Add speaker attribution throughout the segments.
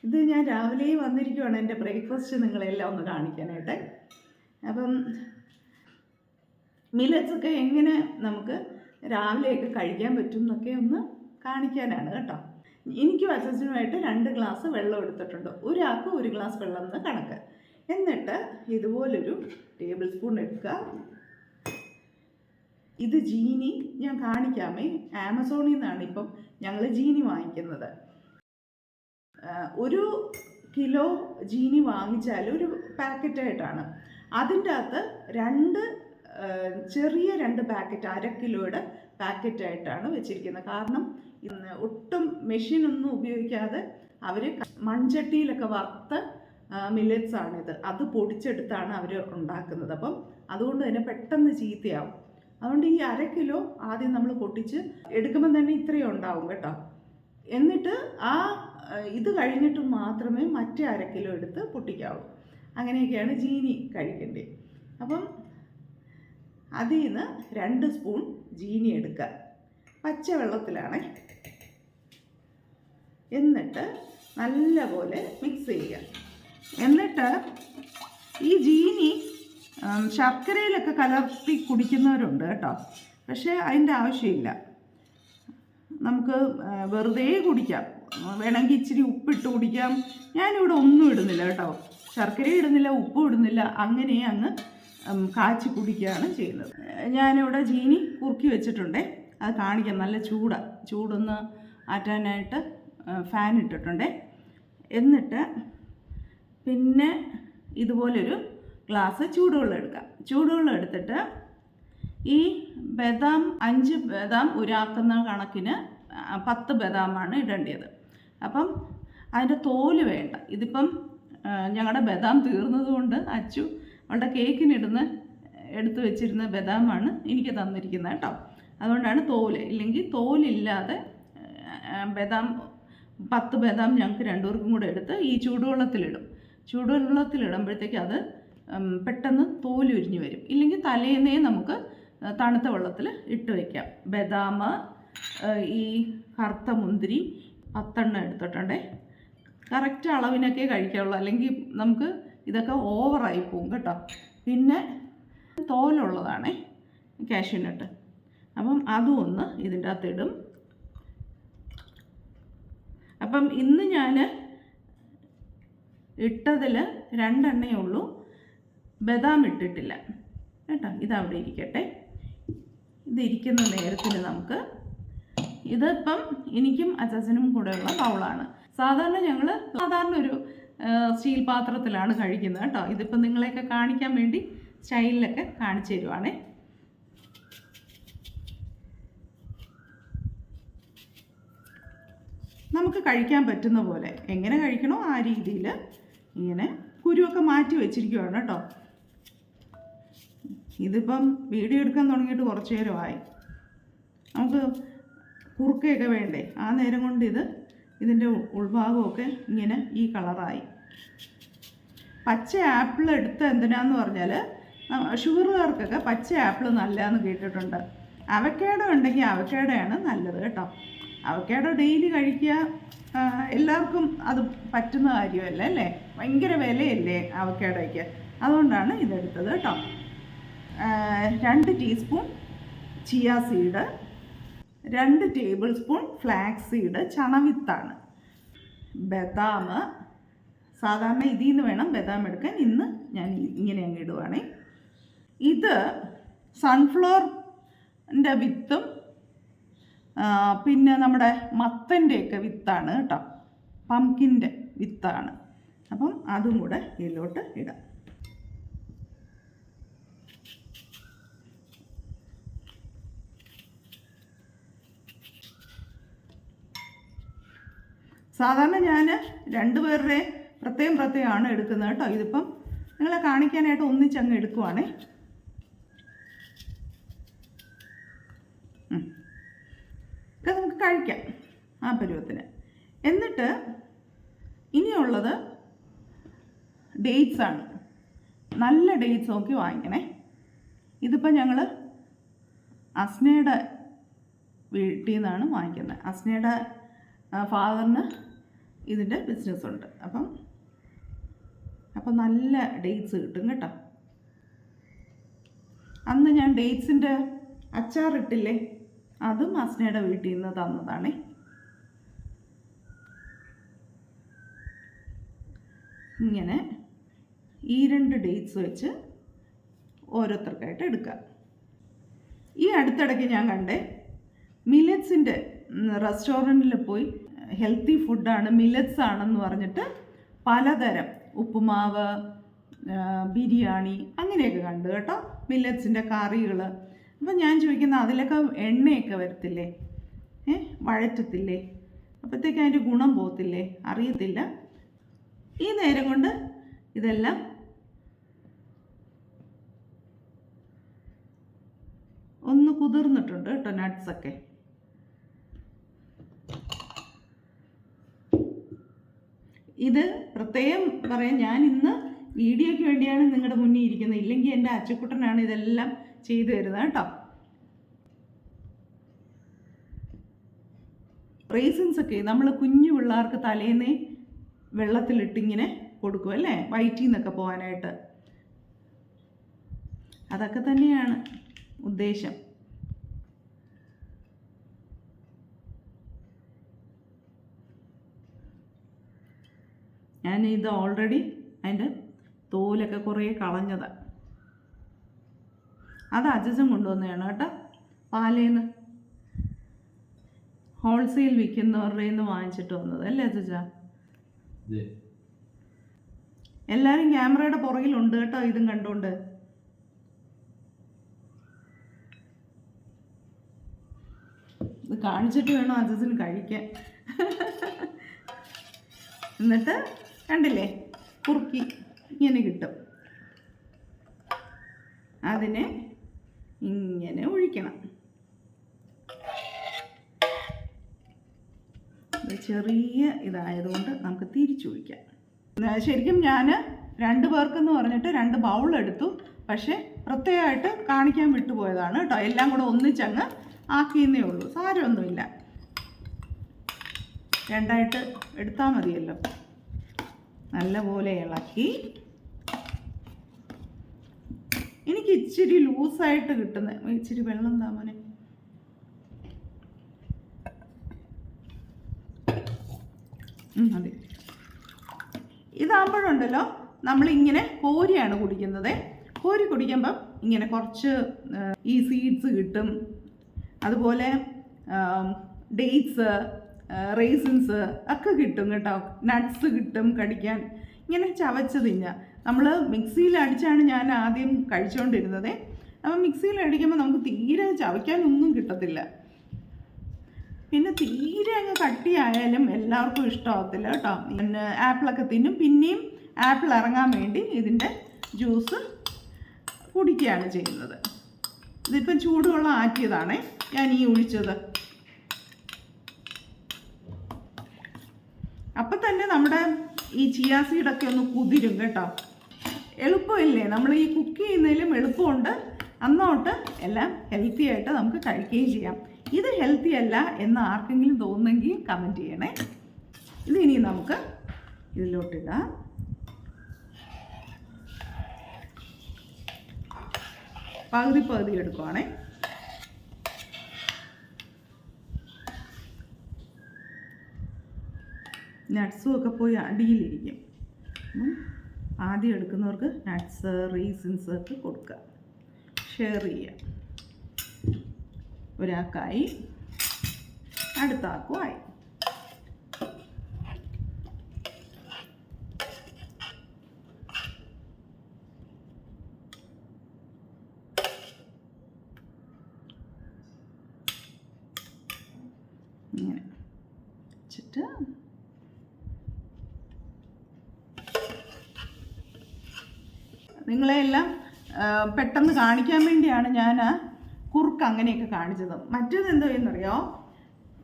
Speaker 1: ഇത് ഞാൻ രാവിലെ വന്നിരിക്കുവാണ് എൻ്റെ ബ്രേക്ക്ഫാസ്റ്റ് നിങ്ങളെല്ലാം ഒന്ന് കാണിക്കാനായിട്ട്. അപ്പം മില്ലറ്റ്സൊക്കെ എങ്ങനെ നമുക്ക് രാവിലെയൊക്കെ കഴിക്കാൻ പറ്റും എന്നൊക്കെ ഒന്ന് കാണിക്കാനാണ് കേട്ടോ. എനിക്കും അച്ഛനുമായിട്ട് 2 ഗ്ലാസ് വെള്ളം എടുത്തിട്ടുണ്ട്. ഒരാൾക്ക് 1 ഗ്ലാസ് വെള്ളം എന്ന് കണക്ക്. എന്നിട്ട് ഇതുപോലൊരു ടേബിൾ സ്പൂൺ എടുക്കുക. ഇത് ജീനി ഞാൻ കാണിക്കാമേ. ആമസോണിൽ നിന്നാണ് ഇപ്പം ഞങ്ങൾ ജീനി വാങ്ങിക്കുന്നത്. 1 കിലോ ജീനി വാങ്ങിച്ചാൽ ഒരു പാക്കറ്റായിട്ടാണ്. അതിൻ്റെ അകത്ത് ചെറിയ 2 പാക്കറ്റ് 1/2 കിലോയുടെ പാക്കറ്റായിട്ടാണ് വെച്ചിരിക്കുന്നത്. കാരണം ഇന്ന് ഒട്ടും മെഷീനൊന്നും ഉപയോഗിക്കാതെ അവർ മൺചട്ടിയിലൊക്കെ വറുത്ത മില്ലറ്റ്സാണിത്. അത് പൊടിച്ചെടുത്താണ് അവർ ഉണ്ടാക്കുന്നത്. അപ്പം അതുകൊണ്ട് തന്നെ പെട്ടെന്ന് ചീത്തയാവും. അതുകൊണ്ട് ഈ 1/2 കിലോ ആദ്യം നമ്മൾ പൊട്ടിച്ച് എടുക്കുമ്പോൾ തന്നെ ഇത്രയും ഉണ്ടാവും കേട്ടോ. എന്നിട്ട് ഇത് കഴിഞ്ഞിട്ട് മാത്രമേ മറ്റേ 1/2 കിലോ എടുത്ത് പൊട്ടിക്കാവൂ. അങ്ങനെയൊക്കെയാണ് ജീനി കഴിക്കേണ്ടത്. അപ്പം അതിൽ നിന്ന് 2 സ്പൂൺ ജീനി എടുക്കുക. പച്ചവെള്ളത്തിലാണ്. എന്നിട്ട് നല്ലപോലെ മിക്സ് ചെയ്യുക. എന്നിട്ട് ഈ ജീനി ശർക്കരയിലൊക്കെ കലർത്തി കുടിക്കുന്നവരുണ്ട് കേട്ടോ. പക്ഷേ അതിൻ്റെ ആവശ്യമില്ല. നമുക്ക് വെറുതെ കുടിക്കാം. വേണമെങ്കിൽ ഇച്ചിരി ഉപ്പിട്ട് കുടിക്കാം. ഞാനിവിടെ ഒന്നും ഇടുന്നില്ല കേട്ടോ. ശർക്കര ഇടുന്നില്ല, ഉപ്പും ഇടുന്നില്ല. അങ്ങനെ അങ്ങ് കാച്ചി കുടിക്കുകയാണ് ചെയ്യുന്നത്. ഞാനിവിടെ ജീനി കുറുക്കി വെച്ചിട്ടുണ്ടേ. അത് കാണിക്കാം. നല്ല ചൂടൊന്ന് ആറ്റാനായിട്ട് ഫാൻ ഇട്ടിട്ടുണ്ടേ. എന്നിട്ട് പിന്നെ ഇതുപോലൊരു ഗ്ലാസ് ചൂടുവെള്ളം എടുക്കാം. ചൂടുവെള്ളം എടുത്തിട്ട് ഈ ബദാം 5 ബദാം ഒരാക്കുന്ന കണക്കിന് 10 ബദാമാണ് ഇടേണ്ടത്. അപ്പം അതിൻ്റെ തോല് വേണ്ട. ഇതിപ്പം ഞങ്ങളുടെ ബദാം തീർന്നതുകൊണ്ട് അച്ചു അവളുടെ കേക്കിനിടുന്ന എടുത്ത് വെച്ചിരുന്ന ബദാമാണ് എനിക്ക് തന്നിരിക്കുന്നത് കേട്ടോ. അതുകൊണ്ടാണ് തോല്. ഇല്ലെങ്കിൽ തോലില്ലാതെ ബദാം 10 ബദാം ഞങ്ങൾക്ക് 2 പേർക്കും കൂടെ എടുത്ത് ഈ ചൂടുവെള്ളത്തിലിടും. ചൂടുവെള്ളത്തിലിടുമ്പോഴത്തേക്ക് അത് പെട്ടെന്ന് തോലുരിഞ്ഞ് വരും. ഇല്ലെങ്കിൽ തലേന്നേ നമുക്ക് തണുത്ത വെള്ളത്തിൽ ഇട്ട് വയ്ക്കാം. ബദാം, ഈ കറുത്ത മുന്തിരി 10 എടുത്തിട്ടുണ്ടേ. കറക്റ്റ് അളവിനൊക്കെ കഴിക്കാവുള്ളൂ. അല്ലെങ്കിൽ നമുക്ക് ഇതൊക്കെ ഓവറായി പോകും കേട്ടോ. പിന്നെ തോലുള്ളതാണേ കാഷ്യൂനട്ട്. അപ്പം അതും ഒന്ന് ഇതിൻ്റെ അകത്തിടും. അപ്പം ഇന്ന് ഞാൻ ഇട്ടതിൽ 2 എണ്ണയേ ഉള്ളൂ. ബദാം ഇട്ടിട്ടില്ല കേട്ടോ. ഇതവിടെ ഇരിക്കട്ടെ. ഇതിരിക്കുന്ന നേരത്തിന് നമുക്ക് ഇതിപ്പം എനിക്കും അച്ഛനും കൂടെയുള്ള ബൗളാണ്. സാധാരണ ഒരു സ്റ്റീൽ പാത്രത്തിലാണ് കഴിക്കുന്നത് കേട്ടോ. ഇതിപ്പം നിങ്ങളെയൊക്കെ കാണിക്കാൻ വേണ്ടി സ്റ്റൈലിലൊക്കെ കാണിച്ചു തരുവാണേ. നമുക്ക് കഴിക്കാൻ പറ്റുന്ന പോലെ എങ്ങനെ കഴിക്കണോ ആ രീതിയിൽ ഇങ്ങനെ കുരുവൊക്കെ മാറ്റി വെച്ചിരിക്കുകയാണ് കേട്ടോ. ഇതിപ്പം വീഡിയോ എടുക്കാൻ തുടങ്ങിയിട്ട് കുറച്ച് നേരമായി. നമുക്ക് കുറുക്കയൊക്കെ വേണ്ടേ. ആ നേരം കൊണ്ട് ഇതിൻ്റെ ഉൾഭാഗമൊക്കെ ഇങ്ങനെ ഈ കളറായി. പച്ച ആപ്പിൾ എടുത്ത് എന്തിനാന്ന് പറഞ്ഞാൽ ഷുഗറുകാർക്കൊക്കെ പച്ച ആപ്പിൾ നല്ലതെന്ന് കേട്ടിട്ടുണ്ട്. അവക്കാഡോ ഉണ്ടെങ്കിൽ അവക്കാഡോയാണ് നല്ലത് കേട്ടോ. അവക്കാഡോ ഡെയിലി കഴിക്കുക എല്ലാവർക്കും അത് പറ്റുന്ന കാര്യമല്ല അല്ലേ. ഭയങ്കര വിലയല്ലേ അവക്കാഡോയ്ക്ക്. അതുകൊണ്ടാണ് ഇതെടുത്തത് കേട്ടോ. 2 teaspoon chia seed, 2 tablespoon flax seed, ചണവിത്താണ്. ബദാം സാധാരണ ഇതിൽ നിന്ന് വേണം ബദാം എടുക്കാൻ. ഇന്ന് ഞാൻ ഇങ്ങനെ അങ്ങ് ഇടുവാണേ. ഇത് സൺഫ്ലവറിൻ്റെ വിത്തും പിന്നെ നമ്മുടെ മത്തൻ്റെയൊക്കെ വിത്താണ് കേട്ടോ. പംകിൻ്റെ വിത്താണ്. അപ്പം അതും കൂടെ ഇതിലോട്ട് ഇടാം. സാധാരണ ഞാൻ 2 പേരുടെ പ്രത്യേകമാണ് എടുക്കുന്നത് കേട്ടോ. ഇതിപ്പം നിങ്ങളെ കാണിക്കാനായിട്ട് ഒന്നിച്ചങ്ങ് എടുക്കുവാണേ. ഒക്കെ നമുക്ക് കഴിക്കാം ആ പരുവത്തിന്. എന്നിട്ട് ഇനിയുള്ളത് ഡേറ്റ്സാണ്. നല്ല ഡേറ്റ്സ് നോക്കി വാങ്ങിക്കണേ. ഇതിപ്പോൾ ഞങ്ങൾ അസ്നയുടെ വീട്ടിൽ നിന്നാണ് വാങ്ങിക്കുന്നത്. അസ്നയുടെ ഫാദറിന് ഇതിൻ്റെ ബിസിനസ്സുണ്ട്. അപ്പം നല്ല ഡേറ്റ്സ് കിട്ടും കേട്ടോ. അന്ന് ഞാൻ ഡേറ്റ്സിൻ്റെ അച്ചാറിട്ടില്ലേ, അതും അസ്നയുടെ വീട്ടിൽ നിന്ന് തന്നതാണേ. ഇങ്ങനെ ഈ 2 ഡേറ്റ്സ് വെച്ച് ഓരോരുത്തർക്കായിട്ട് എടുക്കാം. ഈ അടുത്തിടയ്ക്ക് ഞാൻ കണ്ടേ, മില്ലറ്റ്സിൻ്റെ റെസ്റ്റോറൻറ്റിൽ പോയി ഹെൽത്തി ഫുഡാണ്, മില്ലറ്റ്സ് ആണെന്ന് പറഞ്ഞിട്ട് പലതരം ഉപ്പുമാവ്, ബിരിയാണി അങ്ങനെയൊക്കെ കണ്ടു കേട്ടോ, മില്ലറ്റ്സിൻ്റെ കറികൾ. അപ്പം ഞാൻ ചോദിക്കുന്നത് അതിലൊക്കെ എണ്ണയൊക്കെ വരത്തില്ലേ, വഴറ്റത്തില്ലേ, അപ്പോഴത്തേക്ക് അതിൻ്റെ ഗുണം പോകത്തില്ലേ, അറിയത്തില്ല. ഈ നേരം കൊണ്ട് ഇതെല്ലാം ഒന്ന് കുതിർന്നിട്ടുണ്ട് കേട്ടോ, നട്ട്സൊക്കെ. ഇത് പ്രത്യേകം പറയാം, ഞാൻ ഇന്ന് വീഡിയോയ്ക്ക് വേണ്ടിയാണ് നിങ്ങളുടെ മുന്നിൽ ഇരിക്കുന്നത്, ഇല്ലെങ്കിൽ എൻ്റെ അച്ചുക്കുട്ടനാണ് ഇതെല്ലാം ചെയ്തു തരുന്നത് കേട്ടോ. റേസിൻസ് ഒക്കെ നമ്മൾ കുഞ്ഞു പിള്ളേർക്ക് തലേന്നേ വെള്ളത്തിലിട്ടിങ്ങനെ കൊടുക്കും അല്ലേ, വയറ്റിൽ നിന്നൊക്കെ പോകാനായിട്ട്. അതൊക്കെ തന്നെയാണ് ഉദ്ദേശം. ഞാൻ ഇത് ഓൾറെഡി അതിൻ്റെ തോലൊക്കെ കുറേ കളഞ്ഞതാണ്. അത് അജജം കൊണ്ടുവന്നതാണ് കേട്ടോ, പാലേന്ന് ഹോൾസെയിൽ വിൽക്കുന്നവരുടെ നിന്ന് വാങ്ങിച്ചിട്ട് വന്നത് അല്ലേ അജജ? എല്ലാവരും ക്യാമറയുടെ പുറകിലുണ്ട് കേട്ടോ, ഇതും കണ്ടുകൊണ്ട്. ഇത് കാണിച്ചിട്ട് വേണം അജസിന് കഴിക്കാൻ. എന്നിട്ട് കണ്ടില്ലേ, കുറുക്കി ഇങ്ങനെ കിട്ടും. അതിനെ ഇങ്ങനെ ഒഴിക്കണം. ചെറിയ ഇതായതുകൊണ്ട് നമുക്ക് തിരിച്ചൊഴിക്കാം. ശരിക്കും ഞാൻ 2 പേർക്കെന്ന് പറഞ്ഞിട്ട് 2 ബൗൾ എടുത്തു, പക്ഷേ പ്രത്യേകമായിട്ട് കാണിക്കാൻ വിട്ടുപോയതാണ് കേട്ടോ. എല്ലാം കൂടെ ഒന്നിച്ചങ്ങ് ആക്കിയെന്നേ ഉള്ളൂ, സാരമൊന്നുമില്ല. 2ആയിട്ട് എടുത്താൽ മതിയല്ലോ. നല്ലപോലെ ഇളക്കി. എനിക്ക് ഇച്ചിരി ലൂസായിട്ട് കിട്ടുന്നത്, ഇച്ചിരി വെള്ളം താമനെ. മതി. ഇതാകുമ്പോഴുണ്ടല്ലോ നമ്മളിങ്ങനെ കോരിയാണ് കുടിക്കുന്നത്. കോരി കുടിക്കുമ്പം ഇങ്ങനെ കുറച്ച് ഈ സീഡ്സ് കിട്ടും, അതുപോലെ ഡേറ്റ്സ്, റേസിൻസ് ഒക്കെ കിട്ടും കേട്ടോ, നട്ട്സ് കിട്ടും കടിക്കാൻ. ഇങ്ങനെ ചവച്ച് തിന്നുക. നമ്മൾ മിക്സിയിൽ അടിച്ചാണ് ഞാൻ ആദ്യം കഴിച്ചുകൊണ്ടിരുന്നത്. അപ്പം മിക്സിയിൽ അടിക്കുമ്പോൾ നമുക്ക് തീരെ ചവയ്ക്കാനൊന്നും കിട്ടത്തില്ല. പിന്നെ തീരെ അങ്ങ് കട്ടിയായാലും എല്ലാവർക്കും ഇഷ്ടമാകത്തില്ല കേട്ടോ. പിന്നെ ആപ്പിളൊക്കെ തിന്നും. പിന്നെയും ആപ്പിൾ ഇറങ്ങാൻ വേണ്ടി ഇതിൻ്റെ ജ്യൂസ് കുടിക്കുകയാണ് ചെയ്യുന്നത്. ഇതിപ്പം ചൂടുവെള്ളം ആറ്റിയതാണേ ഞാൻ ഈ ഒഴിച്ചത്. അപ്പം തന്നെ നമ്മുടെ ഈ ചിയാ സീഡൊക്കെ ഒന്ന് കുതിരും കേട്ടോ. എളുപ്പമില്ലേ, നമ്മൾ ഈ കുക്ക് ചെയ്യുന്നതിലും എളുപ്പമുണ്ട്. അന്നോട്ട് എല്ലാം ഹെൽത്തി ആയിട്ട് നമുക്ക് കഴിക്കുകയും ചെയ്യാം. ഇത് ഹെൽത്തി അല്ല എന്ന് ആർക്കെങ്കിലും തോന്നുന്നെങ്കിൽ കമൻറ്റ് ചെയ്യണേ. ഇത് ഇനി നമുക്ക് ഇതിലോട്ടിടാം. പകുതി എടുക്കുവാണേ. നട്ട്സും ഒക്കെ പോയി അടിയിലിരിക്കും. ആദ്യം എടുക്കുന്നവർക്ക് നട്ട്സ്, റീസിൻസ് ഒക്കെ കൊടുക്കുക, ഷെയർ ചെയ്യുക. ഒരാൾക്കായി, അടുത്ത ആക്കുമായി. ഇങ്ങനെ വെച്ചിട്ട് നിങ്ങളെയെല്ലാം പെട്ടെന്ന് കാണിക്കാൻ വേണ്ടിയാണ് ഞാൻ കുറുക്ക് അങ്ങനെയൊക്കെ കാണിച്ചത്. മറ്റേത് എന്തോ എന്നറിയോ,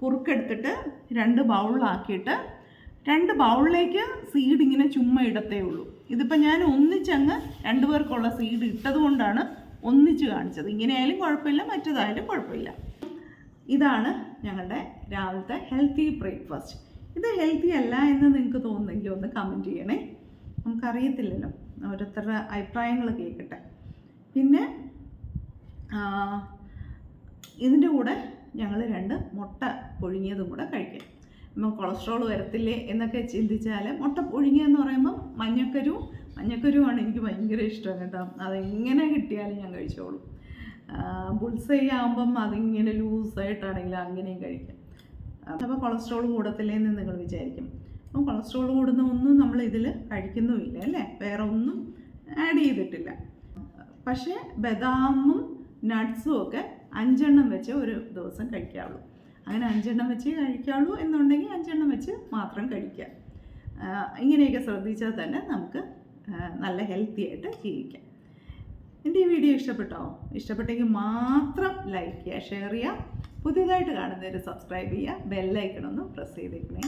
Speaker 1: കുറുക്കെടുത്തിട്ട് 2 ബൗളിലാക്കിയിട്ട് 2 ബൗളിലേക്ക് സീഡ് ഇങ്ങനെ ചുമ്മാ ഇടത്തേ ഉള്ളൂ. ഇതിപ്പോൾ ഞാൻ ഒന്നിച്ചങ്ങ് 2 പേർക്കുള്ള സീഡ് ഇട്ടത് കൊണ്ടാണ് ഒന്നിച്ച് കാണിച്ചത്. ഇങ്ങനെയായാലും കുഴപ്പമില്ല, മറ്റേതായാലും കുഴപ്പമില്ല. ഇതാണ് ഞങ്ങളുടെ രാവിലത്തെ ഹെൽത്തി ബ്രേക്ക്ഫാസ്റ്റ്. ഇത് ഹെൽത്തി അല്ല എന്ന് നിങ്ങൾക്ക് തോന്നുന്നെങ്കിൽ ഒന്ന് കമൻറ്റ് ചെയ്യണേ. നമുക്കറിയത്തില്ലല്ലോ, ഓരോരുത്തരുടെ അഭിപ്രായങ്ങൾ കേൾക്കട്ടെ. പിന്നെ ഇതിൻ്റെ കൂടെ ഞങ്ങൾ 2 മുട്ട പുഴുങ്ങിയതും കൂടെ കഴിക്കാം. നമ്മൾ കൊളസ്ട്രോൾ വരത്തില്ലേ എന്നൊക്കെ ചിന്തിച്ചാൽ, മുട്ട പുഴുങ്ങിയെന്ന് പറയുമ്പം മഞ്ഞക്കരുവാണ് എനിക്ക് ഭയങ്കര ഇഷ്ടം കേട്ടോ. അതെങ്ങനെ കിട്ടിയാലും ഞാൻ കഴിച്ചോളൂ. ബുൾസൈ ആകുമ്പം അതിങ്ങനെ ലൂസായിട്ടാണെങ്കിലും അങ്ങനെയും കഴിക്കാം. അപ്പോൾ കൊളസ്ട്രോൾ കൂടത്തില്ലേന്ന് നിങ്ങൾ വിചാരിക്കും. അപ്പം കൊളസ്ട്രോൾ കൂടുന്ന ഒന്നും നമ്മൾ ഇതിൽ കഴിക്കുന്നുമില്ല അല്ലേ, വേറെ ഒന്നും ആഡ് ചെയ്തിട്ടില്ല. പക്ഷേ ബദാമും നട്ട്സും ഒക്കെ 5 എണ്ണം വെച്ച് ഒരു ദിവസം കഴിക്കാവുള്ളൂ. അങ്ങനെ 5 എണ്ണം വെച്ച് കഴിക്കാവുള്ളൂ എന്നുണ്ടെങ്കിൽ 5 എണ്ണം വെച്ച് മാത്രം കഴിക്കാം. ഇങ്ങനെയൊക്കെ ശ്രദ്ധിച്ചാൽ തന്നെ നമുക്ക് നല്ല ഹെൽത്തി ആയിട്ട് ജീവിക്കാം. എൻ്റെ ഈ വീഡിയോ ഇഷ്ടപ്പെട്ടെങ്കിൽ മാത്രം ലൈക്ക് ചെയ്യുക, ഷെയർ ചെയ്യുക. പുതിയതായിട്ട് കാണുന്നവർ സബ്സ്ക്രൈബ് ചെയ്യുക, ബെല്ലൈക്കൺ ഒന്ന് പ്രസ് ചെയ്തേക്കണേ.